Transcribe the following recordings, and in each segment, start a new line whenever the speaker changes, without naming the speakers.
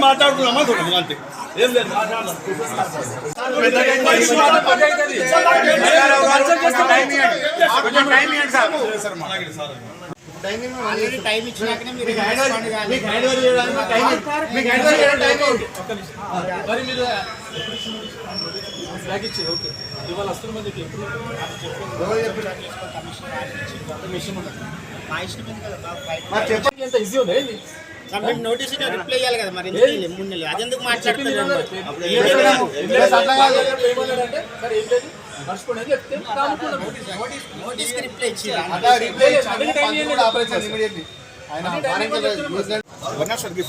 మాట్లాడుతున్నామా అంతే ఏం లేదు
టైం ఇచ్చినాకనే మీరు
ఇవాళ వస్తున్న మందికి ఎప్పుడు ఎంత ఈజీ ఉంది
నోటీస్ రిప్లై ఇవ్వాలి కదా మరి అదెందుకు మాట్లాడుతున్నారు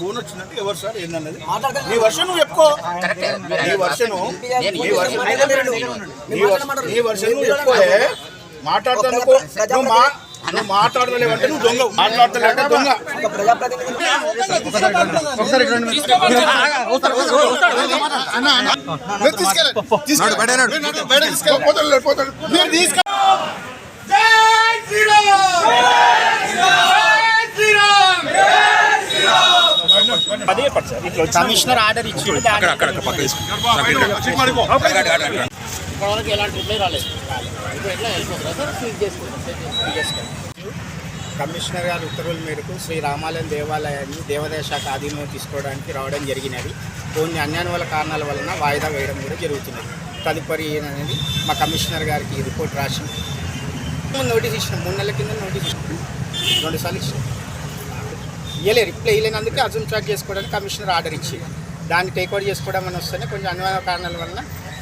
ఫోన్ వచ్చిందంటే ఎవరు సార్ ఏందన్నది నీ వర్షన్ నువ్వు చెప్పుకో నీ వర్షన్ నువ్వు చెప్పుకో మాట్లాడుతాను నువ్వు మాట్లాడలేవంటే నువ్వు దొంగ మాట్లాడతానంటే దొంగ
కమిషనర్ ఆర్డర్ ఇచ్చి ఎలాంటి రిప్లై రాలేదు. ఇప్పుడు ఎట్లా వెళ్ళిపోతుందా సార్ సీజ్ చేసుకుంటాం. కమిషనర్ గారి ఉత్తర్వుల మేరకు శ్రీ రామాలయం దేవాలయాన్ని దేవాదాయ శాఖ ఆధీనంలో తీసుకోవడానికి రావడం జరిగినది. కొన్ని అన్యాన్యుల కారణాల వలన వాయిదా వేయడం కూడా జరుగుతున్నది. తదుపరి అనేది మా కమిషనర్ గారికి రిపోర్ట్ రాసి నోటీస్ ఇచ్చినాం. 3 నెలల కింద నోటీస్ ఇచ్చినాం. 2 సార్లు ఇచ్చినాం. ఇవ్వలే రిప్లై ఇవ్వలేనందుకే అజూమ్ ట్రాక్ చేసుకోవడానికి కమిషనర్ ఆర్డర్ ఇచ్చి దాన్ని టేక్అవుట్ చేసుకోవడం అని వస్తేనే కొంచెం అన్యాయ కారణాల వలన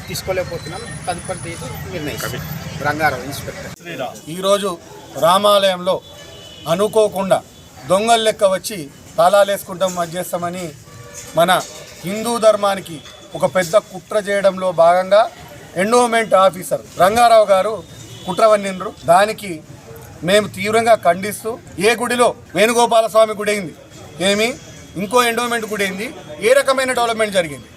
తీసుకోలేకపోతున్నాం. తదుపరి నిర్ణయిస్తాం. రంగారావు ఇన్స్పెక్టర్.
ఈరోజు రామాలయంలో అనుకోకుండా దొంగలు లెక్క వచ్చి తాళాలు వేసుకుంటాం చేస్తామని మన హిందూ ధర్మానికి ఒక పెద్ద కుట్ర చేయడంలో భాగంగా ఎండోమెంట్ ఆఫీసర్ రంగారావు గారు కుట్ర వన్నిండ్రు. దానికి మేము తీవ్రంగా ఖండిస్తూ ఏ గుడిలో వేణుగోపాల స్వామి గుడి అయింది ఏమి ఇంకో ఎండోమెంట్ గుడి అయింది ఏ రకమైన డెవలప్మెంట్ జరిగింది.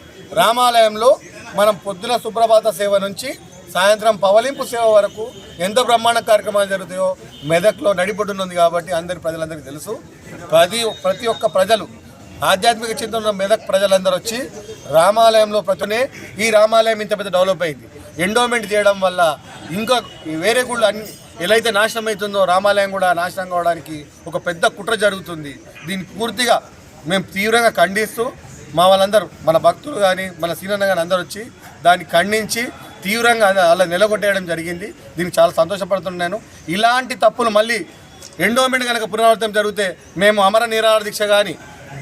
రామాలయంలో మనం పొద్దున సుప్రభాత సేవ నుంచి సాయంత్రం పవలింపు సేవ వరకు ఎంత బ్రహ్మాండ కార్యక్రమాలు జరుగుతాయో మెదక్లో నడిపడున్నది కాబట్టి ప్రజలందరికీ తెలుసు. ప్రతి ఒక్క ప్రజలు ఆధ్యాత్మిక చింతన ఉన్న మెదక్ ప్రజలందరూ వచ్చి రామాలయంలో ఈ రామాలయం ఇంత పెద్ద డెవలప్ అయింది. ఎండోమెంట్ చేయడం వల్ల ఇంకా వేరే గుళ్ళు అన్ని ఎలా అయితే నాశనం అవుతుందో రామాలయం కూడా నాశనం కావడానికి ఒక పెద్ద కుట్ర జరుగుతుంది. దీన్ని పూర్తిగా మేము తీవ్రంగా ఖండిస్తూ మా వాళ్ళందరూ మన భక్తులు కానీ మన సీనన్న కానీ అందరూ వచ్చి దాన్ని ఖండించి తీవ్రంగా అలా నిలగొట్టేయడం జరిగింది. దీనికి చాలా సంతోషపడుతున్నాను. ఇలాంటి తప్పులు మళ్ళీ ఎండోమెంట్ కనుక పునరావృతం జరిగితే మేము అమర నిరాహార దీక్ష కానీ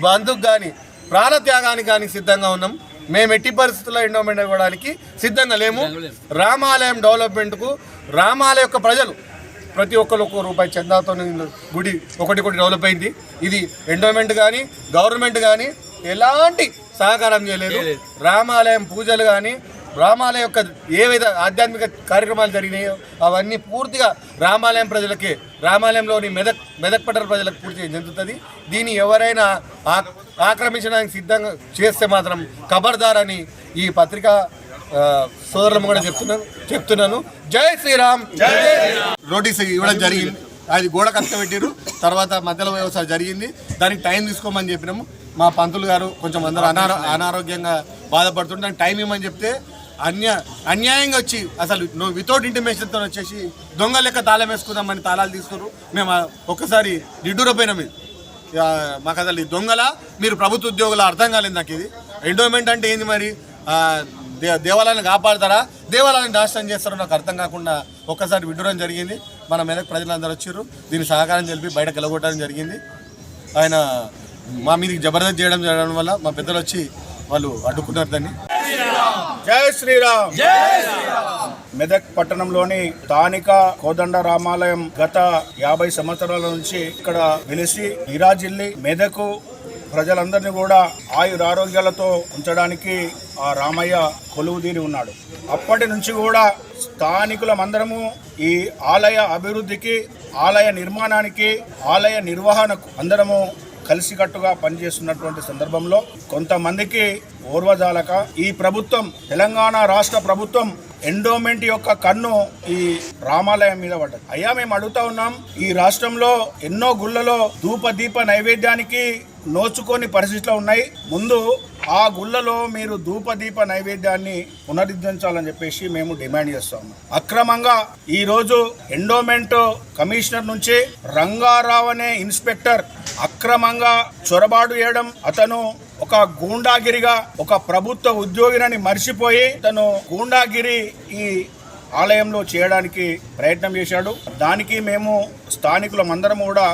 బంధుకు కానీ ప్రాణత్యాగానికి కానీ సిద్ధంగా ఉన్నాం. మేము ఎట్టి పరిస్థితుల్లో ఎండోమెంట్ ఇవ్వడానికి సిద్ధంగా లేము. రామాలయం డెవలప్మెంట్కు రామాలయం యొక్క ప్రజలు ప్రతి ఒక్కరు ₹1 చందాతో గుడి ఒకటి డెవలప్ అయింది. ఇది ఎండోమెంట్ కానీ గవర్నమెంట్ కానీ ఎలాంటి సహకారం చేయలేదు. రామాలయం పూజలు కానీ రామాలయం యొక్క ఏవైతే ఆధ్యాత్మిక కార్యక్రమాలు జరిగినాయో అవన్నీ పూర్తిగా రామాలయం ప్రజలకే రామాలయంలోని మెదక్ పట్టణ ప్రజలకు పూర్తిగా చెందుతుంది. దీన్ని ఎవరైనా ఆక్రమించడానికి సిద్ధంగా చేస్తే మాత్రం ఖబర్దార్ అని ఈ పత్రికా సోదరులు కూడా చెప్తున్నాను. జై శ్రీరామ్. నోటీస్ ఇవ్వడం జరిగింది. అది గోడ కష్టపెట్టారు. తర్వాత మధ్యలో వ్యవసాయం జరిగింది. దానికి టైం తీసుకోమని చెప్పినాము. మా పంతులు గారు కొంచెం అందరూ అనారోగ్యంగా బాధపడుతుంటే దానికి టైం ఇవ్వమని చెప్తే అన్యాయంగా వచ్చి అసలు వితౌట్ ఇంటిమేషన్తో వచ్చేసి దొంగ లెక్క తాళం వేసుకుందామని తాళాలు తీసుకున్నారు. మేము ఒక్కసారి నిడ్డూరపోయినాం. మాకు అసలు దొంగల మీరు ప్రభుత్వ ఉద్యోగుల అర్థం కాలేదు నాకు. ఇది ఎండోమెంట్ అంటే ఏంది మరి? దేవాలయాన్ని కాపాడతారా దేవాలయాన్ని నాశనం చేస్తారో నాకు అర్థం కాకుండా ఒక్కసారి విడ్డూరం జరిగింది. మన మెదక్ ప్రజలందరూ వచ్చారు. దీన్ని సహకారం తెలిపి బయటకు వెళ్ళగొట్టడం జరిగింది. ఆయన మా మీదకి జబర్దస్త్ చేయడం వల్ల మా పెద్దలు వచ్చి వాళ్ళు అడ్డుకున్నారు దాన్ని.
జై శ్రీరామ్. మెదక్ పట్టణంలోని స్థానిక కోదండ రామాలయం గత 50 సంవత్సరాల నుంచి ఇక్కడ వెలిసి విరాజిల్లి మెదకు ప్రజలందరినీ కూడా ఆయురారోగ్యాలతో ఉంచడానికి ఆ రామయ్య కొలువుదీరి ఉన్నాడు. అప్పటి నుంచి కూడా స్థానికులమందరము ఈ ఆలయ అభివృద్ధికి, ఆలయ నిర్మాణానికి, ఆలయ నిర్వహణకు అందరము కలిసికట్టుగా పనిచేస్తున్నటువంటి సందర్భంలో కొంతమందికి ఓర్వజాలక ఈ ప్రభుత్వం, తెలంగాణ రాష్ట్ర ప్రభుత్వం ఎండోమెంట్ యొక్క కన్ను ఈ రామాలయం మీద పడ్డది. అయ్యా, మేము అడుగుతా ఉన్నాం, ఈ రాష్ట్రంలో ఎన్నో గుళ్ళలో ధూప దీప నైవేద్యానికి నోచుకొని పరిస్థితులు ఉన్నాయి. ముందు ఆ గుళ్ళలో మీరు ధూపదీప నైవేద్యాన్ని పునరుద్ధరించాలని చెప్పేసి మేము డిమాండ్ చేస్తాము. అక్రమంగా ఈరోజు ఎండోమెంట్ కమిషనర్ నుంచి రంగారావు అనే ఇన్స్పెక్టర్ అక్రమంగా చొరబాటు చేయడం, అతను ఒక గూండాగిరిగా ఒక ప్రభుత్వ ఉద్యోగిని మర్చిపోయి తను గూండాగిరి ఈ ఆలయంలో చేయడానికి ప్రయత్నం చేశాడు. దానికి మేము స్థానికులమందరం కూడా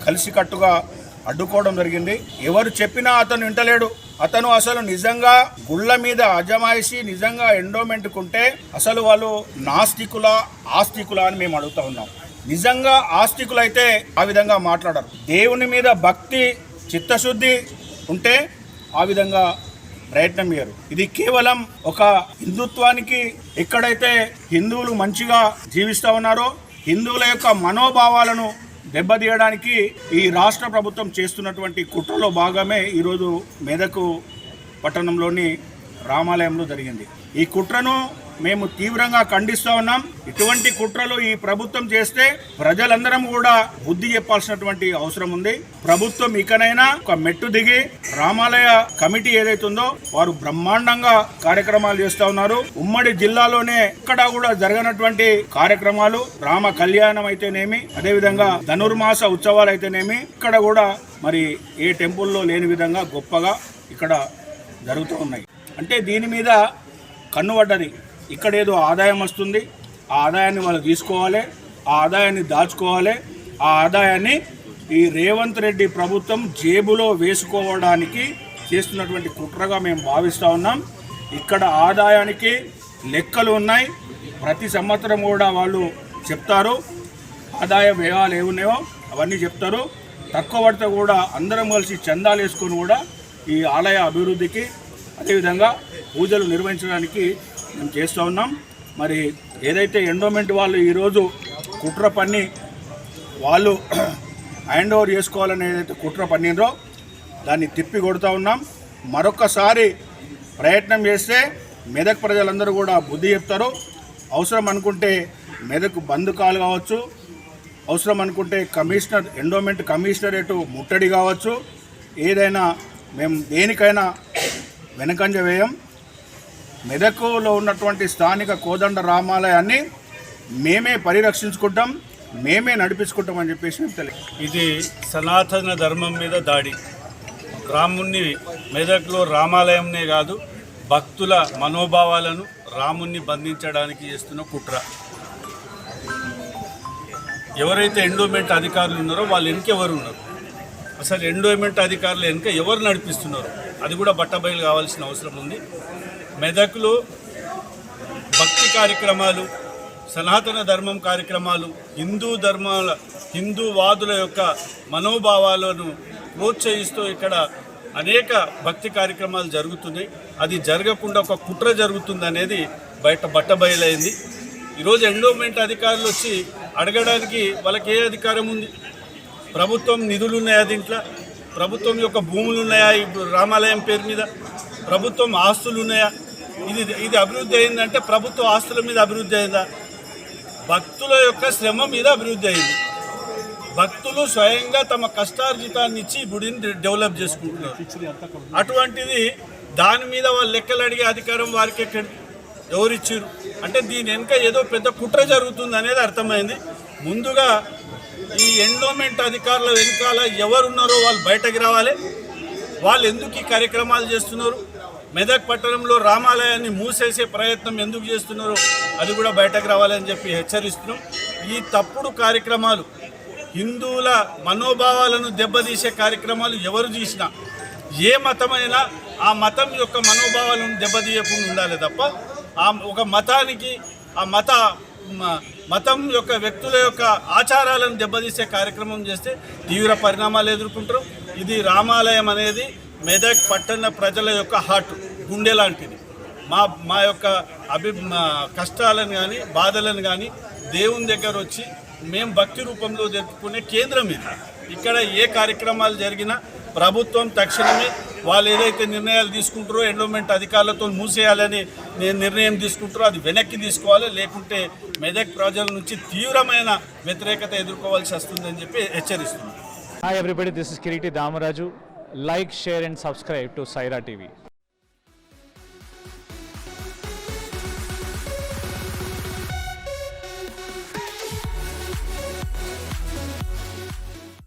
కలిసికట్టుగా అడ్డుకోవడం జరిగింది. ఎవరు చెప్పినా అతను వింటలేడు. అతను అసలు నిజంగా గుళ్ళ మీద అజమాయిషి నిజంగా ఎండోమెంట్కుంటే అసలు వాళ్ళు నాస్తికుల ఆస్తికుల అని మేము అడుగుతా ఉన్నాం. నిజంగా ఆస్తికులైతే ఆ విధంగా మాట్లాడరు. దేవుని మీద భక్తి చిత్తశుద్ధి ఉంటే ఆ విధంగా ప్రయత్నం చేయరు. ఇది కేవలం ఒక హిందుత్వానికి, ఎక్కడైతే హిందువులు మంచిగా జీవిస్తూ ఉన్నారో హిందువుల యొక్క మనోభావాలను దెబ్బతీయడానికి ఈ రాష్ట్ర ప్రభుత్వం చేస్తున్నటువంటి కుట్రలో భాగమే ఈరోజు మెదకు పట్టణంలోని రామాలయంలో జరిగింది. ఈ కుట్రను మేము తీవ్రంగా ఖండిస్తూ ఉన్నాం. ఇటువంటి కుట్రలు ఈ ప్రభుత్వం చేస్తే ప్రజలందరం కూడా బుద్ధి చెప్పాల్సినటువంటి అవసరం ఉంది. ప్రభుత్వం ఇకనైనా ఒక మెట్టు దిగి రామాలయ కమిటీ ఏదైతే ఉందో వారు బ్రహ్మాండంగా కార్యక్రమాలు చేస్తూ ఉన్నారు. ఉమ్మడి జిల్లాలోనే ఎక్కడా కూడా జరగనటువంటి కార్యక్రమాలు, రామ కళ్యాణం అయితేనేమి, అదేవిధంగా ధనుర్మాస ఉత్సవాలు అయితేనేమి, ఇక్కడ కూడా మరి ఏ టెంపుల్లో లేని విధంగా గొప్పగా ఇక్కడ జరుగుతూ ఉన్నాయి. అంటే దీని మీద కన్నుపడ్డది. ఇక్కడ ఏదో ఆదాయం వస్తుంది, ఆ ఆదాయాన్ని వాళ్ళు తీసుకోవాలి, ఆ ఆదాయాన్ని దాచుకోవాలి, ఆ ఆదాయాన్ని ఈ రేవంత్ రెడ్డి ప్రభుత్వం జేబులో వేసుకోవడానికి చేస్తున్నటువంటి కుట్రగా మేము భావిస్తూ ఉన్నాం. ఇక్కడ ఆదాయానికి లెక్కలు ఉన్నాయి. ప్రతి సంవత్సరం కూడా వాళ్ళు చెప్తారు, ఆదాయ వ్యయాలు ఏమున్నాయో అవన్నీ చెప్తారు. తక్కువ పడితే కూడా అందరం కలిసి చందాలు వేసుకొని కూడా ఈ ఆలయ అభివృద్ధికి, అదేవిధంగా పూజలు నిర్వహించడానికి మేము చేస్తూ ఉన్నాం. మరి ఏదైతే ఎండోమెంట్ వాళ్ళు ఈరోజు కుట్ర పన్ని వాళ్ళు హ్యాండ్ ఓవర్ చేసుకోవాలని ఏదైతే కుట్ర పన్నిండ్రో దాన్ని తిప్పి కొడుతూ ఉన్నాం. మరొకసారి ప్రయత్నం చేస్తే మెదక్ ప్రజలందరూ కూడా బుద్ధి చెప్తారు. అవసరం అనుకుంటే మెదక్ బంద్ కాల్ కావచ్చు, అవసరం అనుకుంటే కమిషనర్, ఎండోమెంట్ కమిషనరేటు ముట్టడి కావచ్చు, ఏదైనా మేము దేనికైనా వెనకంజ వేయం. మెదకులో ఉన్నటువంటి స్థానిక కోదండ రామాలయాన్ని మేమే పరిరక్షించుకుంటాం, మేమే నడిపించుకుంటామని చెప్పేసి మేము తెలియదు.
ఇది సనాతన ధర్మం మీద దాడి. రాముణ్ణి మెదక్లో రామాలయంనే కాదు, భక్తుల మనోభావాలను రాముణ్ణి బంధించడానికి చేస్తున్న కుట్ర. ఎవరైతే ఎండోమెంట్ అధికారులు ఉన్నారో వాళ్ళు వెనుక ఎవరు ఉన్నారు, అసలు ఎండోమెంట్ అధికారులు వెనుక ఎవరు నడిపిస్తున్నారు, అది కూడా బట్టబయలు కావాల్సిన అవసరం ఉంది. మెదక్లో భక్తి కార్యక్రమాలు, సనాతన ధర్మం కార్యక్రమాలు, హిందూవాదుల యొక్క మనోభావాలను ప్రోత్సహిస్తూ ఇక్కడ అనేక భక్తి కార్యక్రమాలు జరుగుతున్నాయి. అది జరగకుండా ఒక కుట్ర జరుగుతుంది అనేది బట్టబయలైంది. ఈరోజు ఎండోమెంట్ అధికారులు వచ్చి అడగడానికి వాళ్ళకి ఏ అధికారం ఉంది? ప్రభుత్వం నిధులు ఉన్నాయా దీంట్లో? ప్రభుత్వం యొక్క భూములు ఉన్నాయా ఈ రామాలయం పేరు మీద? ప్రభుత్వం ఆస్తులు ఉన్నాయా? ఇది అభివృద్ధి అయిందంటే ప్రభుత్వ ఆస్తుల మీద అభివృద్ధి అయిందా? భక్తుల యొక్క శ్రమ మీద అభివృద్ధి అయింది. భక్తులు స్వయంగా తమ కష్టార్జితాన్ని ఇచ్చి గుడిని డెవలప్ చేసుకుంటున్నారు. అటువంటిది దాని మీద వాళ్ళు లెక్కలు అడిగే అధికారం వారికి ఎవరిచ్చారు? అంటే దీని వెనుక ఏదో పెద్ద కుట్ర జరుగుతుంది అనేది అర్థమైంది. ముందుగా ఈ ఎండోమెంట్ అధికారుల వెనకాల ఎవరున్నారో వాళ్ళు బయటకు రావాలి. వాళ్ళు ఎందుకు ఈ కార్యక్రమాలు చేస్తున్నారు, మెదక్ పట్టణంలో రామాలయాన్ని మూసేసే ప్రయత్నం ఎందుకు చేస్తున్నారో అది కూడా బయటకు రావాలని చెప్పి హెచ్చరిస్తున్నాం. ఈ తప్పుడు కార్యక్రమాలు హిందువుల మనోభావాలను దెబ్బతీసే కార్యక్రమాలు ఎవరు చేసినా, ఏ మతమైనా ఆ మతం యొక్క మనోభావాలను దెబ్బతీయకుండా ఉండాలి తప్ప ఒక మతానికి ఆ మతం యొక్క వ్యక్తుల యొక్క ఆచారాలను దెబ్బతీసే కార్యక్రమం చేస్తే తీవ్ర పరిణామాలు ఎదుర్కొంటారు. ఇది రామాలయం అనేది మెదక్ పట్టణ ప్రజల యొక్క హార్ట్, గుండె లాంటిది. మా యొక్క కష్టాలను కానీ బాధలను కానీ దేవుని దగ్గర వచ్చి మేము భక్తి రూపంలో జరుపుకునే కేంద్రం ఇది. ఇక్కడ ఏ కార్యక్రమాలు జరిగినా ప్రభుత్వం తక్షణమే వాళ్ళు ఏదైతే నిర్ణయాలు తీసుకుంటారో ఎండోమెంట్ అధికారులతో మూసేయాలని నిర్ణయం తీసుకుంటారో అది వెనక్కి తీసుకోవాలి, లేకుంటే మెదక్ ప్రజల నుంచి తీవ్రమైన వ్యతిరేకత ఎదుర్కోవాల్సి వస్తుందని చెప్పి హెచ్చరిస్తున్నారు.
Hi everybody, this is Kiriti Damaraju. Like, share and subscribe to Saira TV.